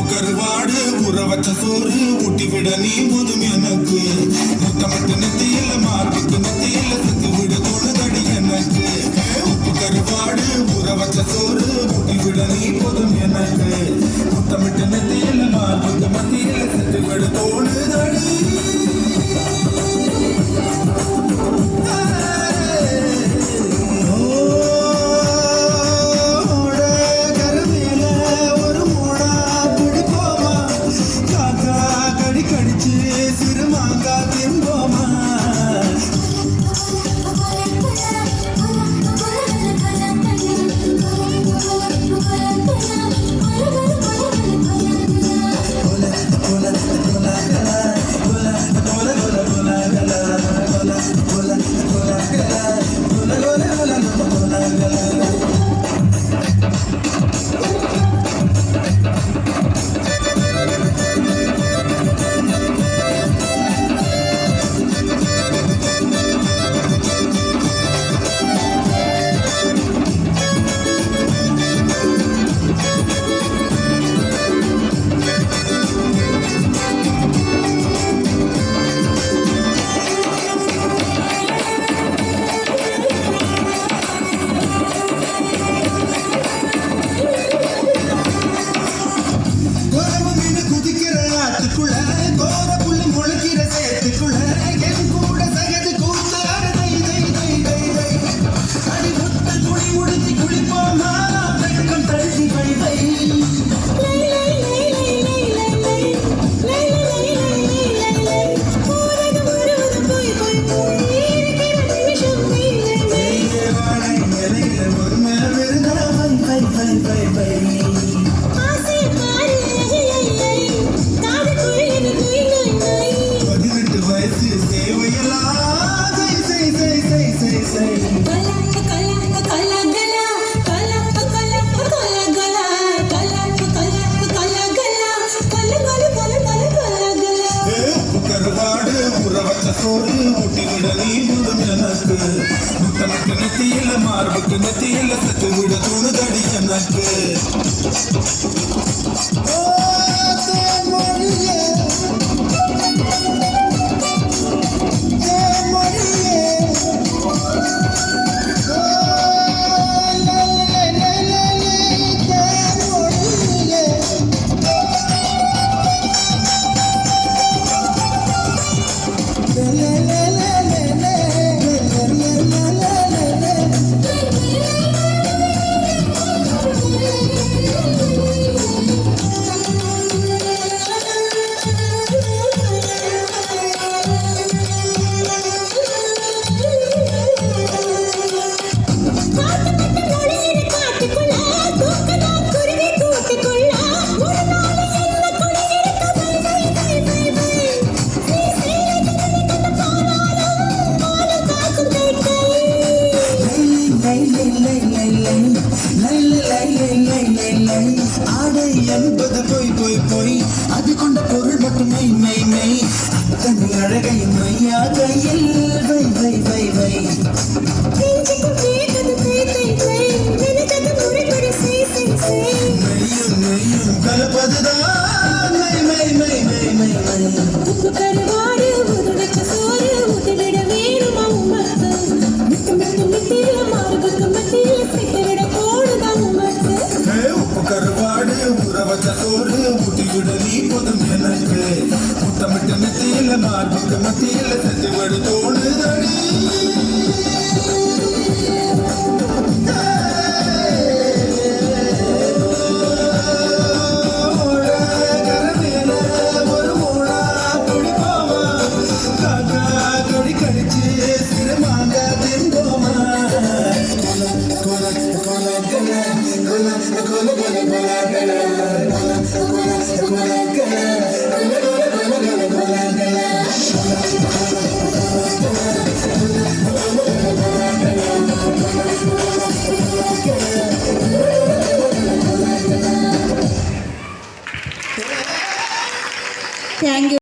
கருவாடு ஊற வச்ச சோறு ஊட்டி விட நீ போதும் எனக்கு முத்தமட்டு நெத்தியில மார்பிட்டு நெத்தியில செத்து விட தோணுதடி எனக்கு உப்பு கருவாடு ஊற வச்ச சோறு ஊட்டி விட நீ போதும் எனக்கு முத்தமட்டு நெத்தியில மார்பிட்டு மத்தியில செத்து விட தோணுதடி சோறு ஊட்டி விட நீ போதும் எனக்கு முத்தமட்டு நெத்தியில மார்புக்கு நெத்தியில செத்து விட தோணுதடி எனக்கு ஆடை என்பது போய் போய் போய் அது கொண்ட பொருள் மட்டும் மெய் மெய் மெய் அத்தனை அழகை மையா கையில் வை வை வை வை மெய்யும் மெய்யும் கலப்பதுதான் மை மை மை மை மை மை கருவாடு ஊற வச்ச சோறு ஊட்டி விட வேணுமா உமக்கு மிட்டு மிட்டு மிட்டில மார்புக்கு மத்தியில் சிட்டு விட போடுதான் உமக்கு உப்பு கருவாடு ஊற வச்ச அழகு